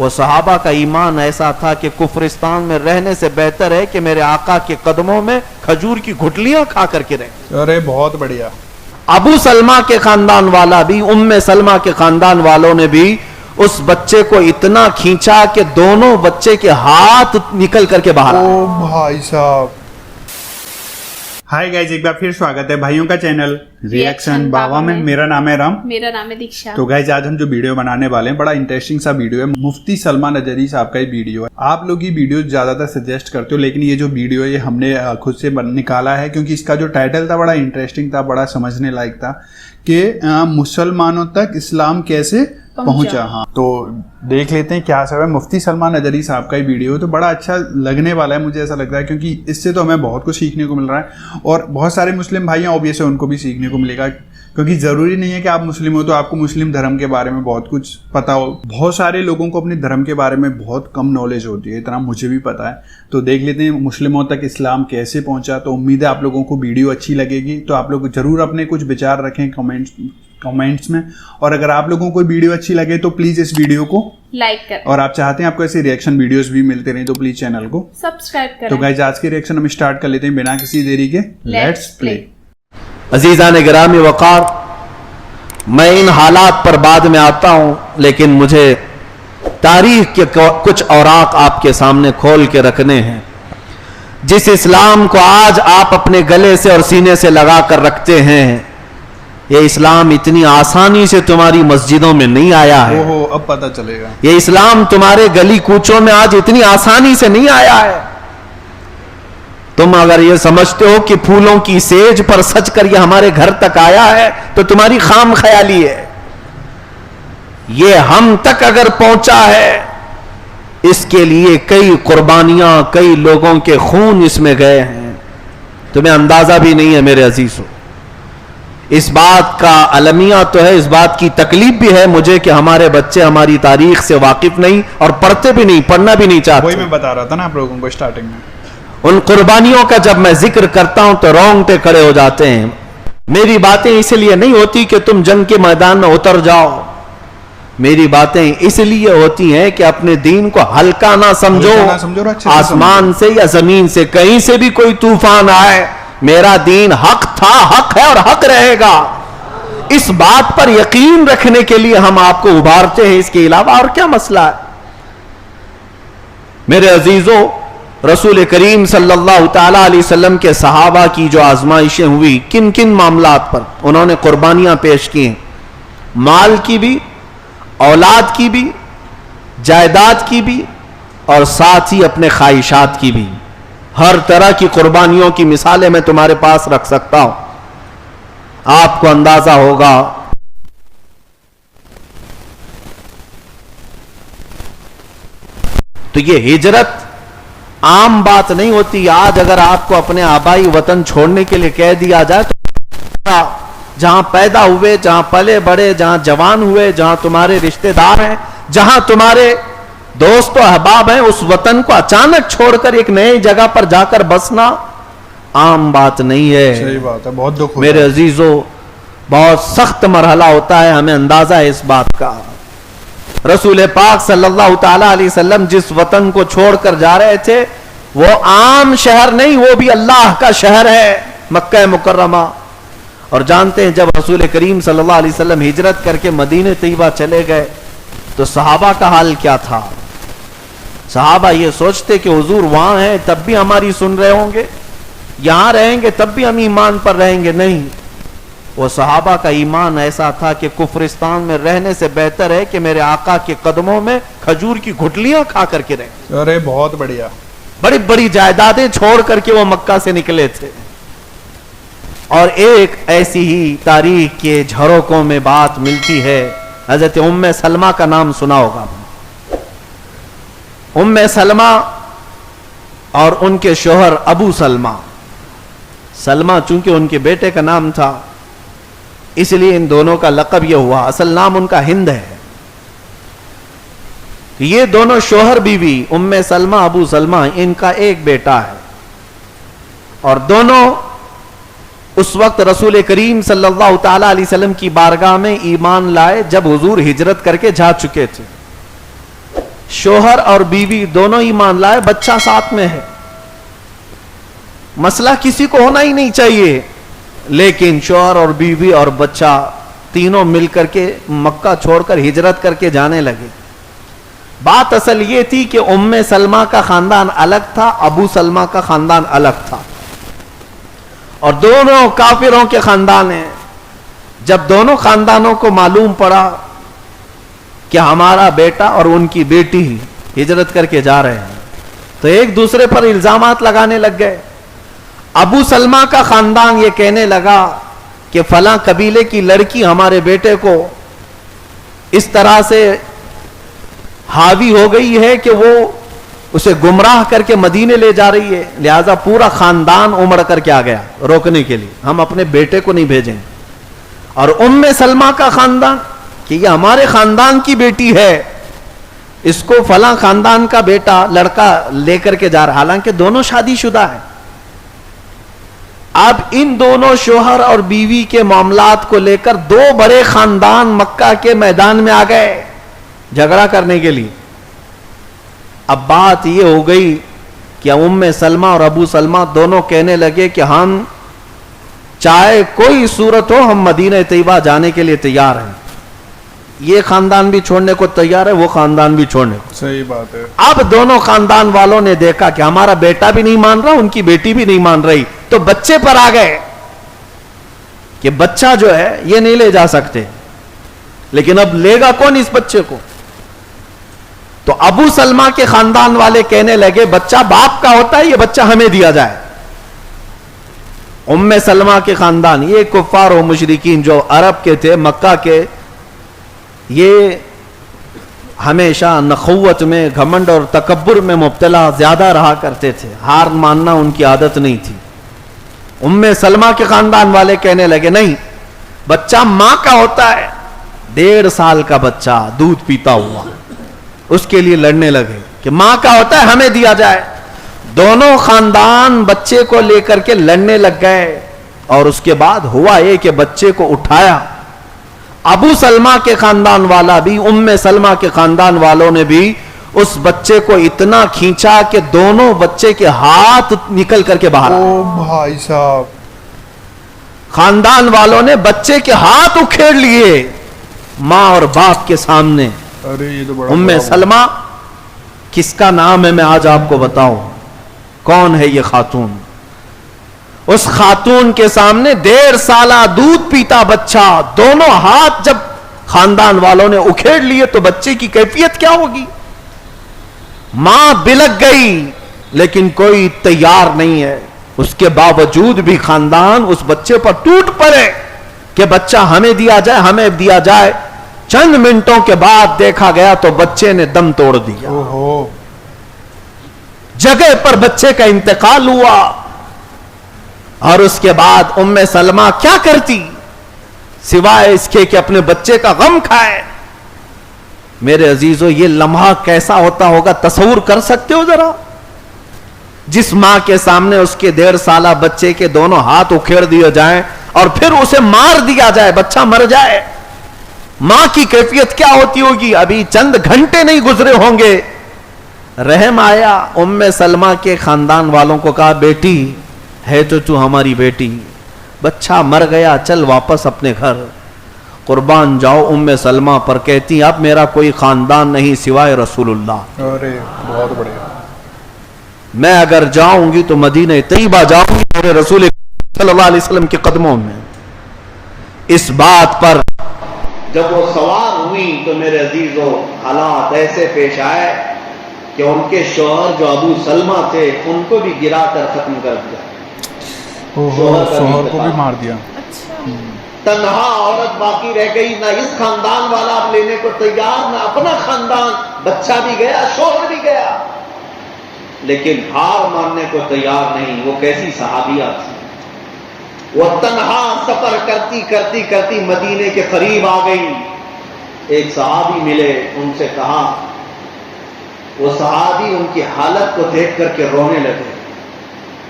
وہ صحابہ کا ایمان ایسا تھا کہ کفرستان میں رہنے سے بہتر ہے کہ میرے آقا کے قدموں میں کھجور کی گھٹلیاں کھا کر کے رہیں. ارے بہت بڑھیا. ابو سلمہ کے خاندان والا بھی، ام سلمہ کے خاندان والوں نے بھی اس بچے کو اتنا کھینچا کہ دونوں بچے کے ہاتھ نکل کر کے باہر آئے. او بھائی صاحب. ہائی گائز، ایک بار پھر سواگت ہے بھائیوں کا چینل ریئیکشن بابا میں. میرا نام ہے رام. میرا نام ہے دیکشا. تو گائز آج ہم جو ویڈیو بنانے والے ہیں بڑا انٹرسٹنگ سا ویڈیو ہے. مفتی سلمہ نجری صاحب کا یہ ویڈیو ہے. آپ لوگ یہ ویڈیو زیادہ تر سجیسٹ کرتے ہو، لیکن یہ جو ویڈیو ہے یہ ہم نے خود سے نکالا ہے کیونکہ اس کا جو ٹائٹل تھا بڑا انٹرسٹنگ تھا، بڑا سمجھنے لائق تھا کہ مسلمانوں تک اسلام کیسے پہنچا. ہاں تو دیکھ لیتے ہیں کیا سب ہے. مفتی سلمہ نجری صاحب کا یہ ویڈیو تو بڑا اچھا لگنے والا ہے، مجھے ایسا لگتا ہے کیونکہ اس سے تو ہمیں بہت کچھ سیکھنے کو مل رہا ہے اور بہت سارے مسلم بھائی ہیں اوبیس ان کو بھی سیکھنے کو ملے گا. کیونکہ ضروری نہیں ہے کہ آپ مسلم ہو تو آپ کو مسلم دھرم کے بارے میں بہت کچھ پتا ہو. بہت سارے لوگوں کو اپنے دھرم کے بارے میں بہت کم نالج ہوتی ہے، اتنا مجھے بھی پتا ہے. تو دیکھ لیتے ہیں مسلموں تک اسلام کیسے پہنچا. تو امید ہے آپ لوگوں کو ویڈیو اچھی لگے گی. تو آپ لوگ ضرور اپنے کچھ وچار رکھیں کمنٹس میں، اور اگر آپ لوگوں کو ویڈیو اچھی لگے تو پلیز اس ویڈیو کو لائک کریں، اور آپ چاہتے ہیں آپ کو ایسے ریئیکشن ویڈیوز بھی ملتے رہیں تو پلیز چینل کو سبسکرائب کریں. تو گائز آج کے ریئیکشن ہم اسٹارٹ کر لیتے ہیں بنا کسی دیری کے. لیٹس پلے. عزیزان گرامی وقار، میں ان حالات پر بعد میں آتا ہوں، لیکن مجھے تاریخ کے کچھ اوراق آپ کے سامنے کھول کے رکھنے ہیں. جس اسلام کو آج آپ اپنے گلے سے اور سینے سے لگا کر رکھتے ہیں، یہ اسلام اتنی آسانی سے تمہاری مسجدوں میں نہیں آیا ہے. اب پتہ چلے گا. یہ اسلام تمہارے گلی کوچوں میں آج اتنی آسانی سے نہیں آیا ہے. تم اگر یہ سمجھتے ہو کہ پھولوں کی سیج پر سج کر یہ ہمارے گھر تک آیا ہے تو تمہاری خام خیالی ہے. یہ ہم تک اگر پہنچا ہے، اس کے لیے کئی قربانیاں، کئی لوگوں کے خون اس میں گئے ہیں. تمہیں اندازہ بھی نہیں ہے میرے عزیزوں. اس بات کا المیہ تو ہے، اس بات کی تکلیف بھی ہے مجھے کہ ہمارے بچے ہماری تاریخ سے واقف نہیں اور پڑھتے بھی نہیں، پڑھنا بھی نہیں چاہتے. وہی میں بتا رہا تھا نا آپ لوگوں کو اسٹارٹنگ میں. ان قربانیوں کا جب میں ذکر کرتا ہوں تو رونگٹے کھڑے ہو جاتے ہیں. میری باتیں اس لیے نہیں ہوتی کہ تم جنگ کے میدان میں اتر جاؤ. میری باتیں اس لیے ہوتی ہیں کہ اپنے دین کو ہلکا نہ سمجھو. آسمان سے یا زمین سے کہیں سے بھی کوئی طوفان آئے، میرا دین حق تھا، حق ہے اور حق رہے گا. اس بات پر یقین رکھنے کے لیے ہم آپ کو ابھارتے ہیں. اس کے علاوہ اور کیا مسئلہ ہے؟ میرے عزیزوں، رسول کریم صلی اللہ تعالی علیہ وسلم کے صحابہ کی جو آزمائشیں ہوئی، کن کن معاملات پر انہوں نے قربانیاں پیش کی ہیں. مال کی بھی، اولاد کی بھی، جائیداد کی بھی، اور ساتھ ہی اپنے خواہشات کی بھی. ہر طرح کی قربانیوں کی مثالیں میں تمہارے پاس رکھ سکتا ہوں. آپ کو اندازہ ہوگا تو یہ ہجرت عام بات نہیں ہوتی. آج اگر آپ کو اپنے آبائی وطن چھوڑنے کے لیے کہہ دیا جائے تو جہاں پیدا ہوئے، جہاں پلے بڑے، جہاں جوان ہوئے، جہاں تمہارے رشتہ دار ہیں، جہاں تمہارے دوست و احباب ہیں، اس وطن کو اچانک چھوڑ کر ایک نئی جگہ پر جا کر بسنا عام بات نہیں ہے. صحیح بات ہے، بہت دکھ. میرے عزیزوں، بہت سخت مرحلہ ہوتا ہے، ہمیں اندازہ ہے اس بات کا. رسول پاک صلی اللہ تعالی علیہ وسلم جس وطن کو چھوڑ کر جا رہے تھے وہ عام شہر نہیں، وہ بھی اللہ کا شہر ہے، مکہ مکرمہ. اور جانتے ہیں جب رسول کریم صلی اللہ علیہ وسلم ہجرت کر کے مدینہ طیبہ چلے گئے تو صحابہ کا حال کیا تھا؟ صحابہ یہ سوچتے کہ حضور وہاں ہیں تب بھی ہماری سن رہے ہوں گے، یہاں رہیں گے تب بھی ہم ایمان پر رہیں گے. نہیں، وہ صحابہ کا ایمان ایسا تھا کہ کفرستان میں رہنے سے بہتر ہے کہ میرے آقا کے قدموں میں کھجور کی گھٹلیاں کھا کر کے رہیں. ارے بہت بڑھیا. بڑی بڑی جائیدادیں چھوڑ کر کے وہ مکہ سے نکلے تھے. اور ایک ایسی ہی تاریخ کے جھروکوں میں بات ملتی ہے. حضرت ام سلمہ کا نام سنا ہوگا. ام سلمہ اور ان کے شوہر ابو سلمہ. سلمہ چونکہ ان کے بیٹے کا نام تھا اس لیے ان دونوں کا لقب یہ ہوا. اصل نام ان کا ہند ہے. یہ دونوں شوہر بیوی ام سلمہ ابو سلمہ، ان کا ایک بیٹا ہے. اور دونوں اس وقت رسول کریم صلی اللہ تعالی علیہ وسلم کی بارگاہ میں ایمان لائے جب حضور ہجرت کر کے جا چکے تھے. شوہر اور بیوی دونوں ایمان لائے, بچہ ساتھ میں ہے, مسئلہ کسی کو ہونا ہی نہیں چاہیے, لیکن شوہر اور بیوی اور بچہ تینوں مل کر کے مکہ چھوڑ کر ہجرت کر کے جانے لگے. بات اصل یہ تھی کہ ام سلمہ کا خاندان الگ تھا, ابو سلمہ کا خاندان الگ تھا, اور دونوں کافروں کے خاندان ہیں. جب دونوں خاندانوں کو معلوم پڑا کہ ہمارا بیٹا اور ان کی بیٹی ہجرت کر کے جا رہے ہیں, تو ایک دوسرے پر الزامات لگانے لگ گئے. ابو سلمہ کا خاندان یہ کہنے لگا کہ فلاں قبیلے کی لڑکی ہمارے بیٹے کو اس طرح سے حاوی ہو گئی ہے کہ وہ اسے گمراہ کر کے مدینے لے جا رہی ہے, لہذا پورا خاندان امڑ کر کے آ گیا روکنے کے لیے, ہم اپنے بیٹے کو نہیں بھیجیں. اور ام سلمہ کا خاندان کہ یہ ہمارے خاندان کی بیٹی ہے, اس کو فلاں خاندان کا بیٹا لڑکا لے کر کے جا رہا, حالانکہ دونوں شادی شدہ ہیں. اب ان دونوں شوہر اور بیوی کے معاملات کو لے کر دو بڑے خاندان مکہ کے میدان میں آ گئے جھگڑا کرنے کے لیے. اب بات یہ ہو گئی کہ ام سلمہ اور ابو سلمہ دونوں کہنے لگے کہ ہم چاہے کوئی صورت ہو ہم مدینہ طیبہ جانے کے لیے تیار ہیں. یہ خاندان بھی چھوڑنے کو تیار ہے, وہ خاندان بھی چھوڑنے کو. صحیح بات ہے. اب دونوں خاندان والوں نے دیکھا کہ ہمارا بیٹا بھی نہیں مان رہا, ان کی بیٹی بھی نہیں مان رہی, تو بچے پر آ گئے کہ بچہ جو ہے یہ نہیں لے جا سکتے, لیکن اب لے گا کون اس بچے کو؟ تو ابو سلمہ کے خاندان والے کہنے لگے بچہ باپ کا ہوتا ہے, یہ بچہ ہمیں دیا جائے. ام سلمہ کے خاندان, یہ کفار و مشرکین جو عرب کے تھے, مکہ کے, یہ ہمیشہ نخوت میں, گھمنڈ اور تکبر میں مبتلا زیادہ رہا کرتے تھے, ہار ماننا ان کی عادت نہیں تھی. ام سلمہ کے خاندان والے کہنے لگے نہیں, بچہ ماں کا ہوتا ہے, 1.5 سال کا بچہ دودھ پیتا ہوا, اس کے لیے لڑنے لگے کہ ماں کا ہوتا ہے ہمیں دیا جائے. دونوں خاندان بچے کو لے کر کے لڑنے لگ گئے, اور اس کے بعد ہوا یہ کہ بچے کو اٹھایا. ابو سلمہ کے خاندان والا بھی, ام سلمہ کے خاندان والوں نے بھی اس بچے کو اتنا کھینچا کہ دونوں بچے کے ہاتھ نکل کر کے باہر. او بھائی صاحب, خاندان والوں نے بچے کے ہاتھ اکھیڑ لیے ماں اور باپ کے سامنے. ارے یہ تو بڑا ام سلمہ کس کا نام ہے میں آج آپ کو بتاؤں, کون ہے یہ خاتون. اس خاتون کے سامنے 1.5 سالہ دودھ پیتا بچہ, دونوں ہاتھ جب خاندان والوں نے اکھیڑ لیے تو بچے کی کیفیت کیا ہوگی. ماں بلک گئی لیکن کوئی تیار نہیں ہے, اس کے باوجود بھی خاندان اس بچے پر ٹوٹ پڑے کہ بچہ ہمیں دیا جائے, ہمیں دیا جائے. چند منٹوں کے بعد دیکھا گیا تو بچے نے دم توڑ دیا, جگہ پر بچے کا انتقال ہوا. اور اس کے بعد ام سلمہ کیا کرتی سوائے اس کے کہ اپنے بچے کا غم کھائے. میرے عزیزو, یہ لمحہ کیسا ہوتا ہوگا تصور کر سکتے ہو ذرا؟ جس ماں کے سامنے اس کے 1.5 سالہ بچے کے دونوں ہاتھ اکھیڑ دیے جائیں اور پھر اسے مار دیا جائے, بچہ مر جائے, ماں کی کیفیت کیا ہوتی ہوگی؟ ابھی چند گھنٹے نہیں گزرے ہوں گے, رحم آیا. ام سلمہ کے خاندان والوں کو کہا بیٹی ہے تو ہماری بیٹی, بچہ مر گیا, چل واپس اپنے گھر. قربان جاؤ ام سلمہ پر کہتی اب میرا کوئی خاندان نہیں سوائے رسول اللہ. ارے بہت بڑھیا. میں اگر جاؤں گی تو مدینہ طیبہ جاؤں گی میرے رسول صلی اللہ علیہ وسلم کے قدموں میں. اس بات پر جب وہ سوار ہوئی تو میرے عزیزو حالات ایسے پیش آئے کہ ان کے شوہر جو ابو سلمہ تھے ان کو بھی گرا کر ختم کر دیا. شوہر کو بھی مار دیا. تنہا عورت باقی رہ گئی, نہ اس خاندان والا اب لینے کو تیار, نہ اپنا خاندان, بچہ بھی گیا, شوہر بھی گیا, لیکن ہار ماننے کو تیار نہیں. وہ کیسی صحابیہ تھی, وہ تنہا سفر کرتی کرتی کرتی مدینے کے قریب آ گئی. ایک صحابی ملے, ان سے کہا, وہ صحابی ان کی حالت کو دیکھ کر کے رونے لگے.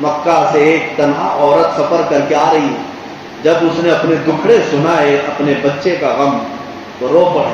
مکہ سے ایک تنہا عورت سفر کر کے آ رہی, جب اس نے اپنے دکھڑے سنائے, اپنے بچے کا غم, تو رو پڑے.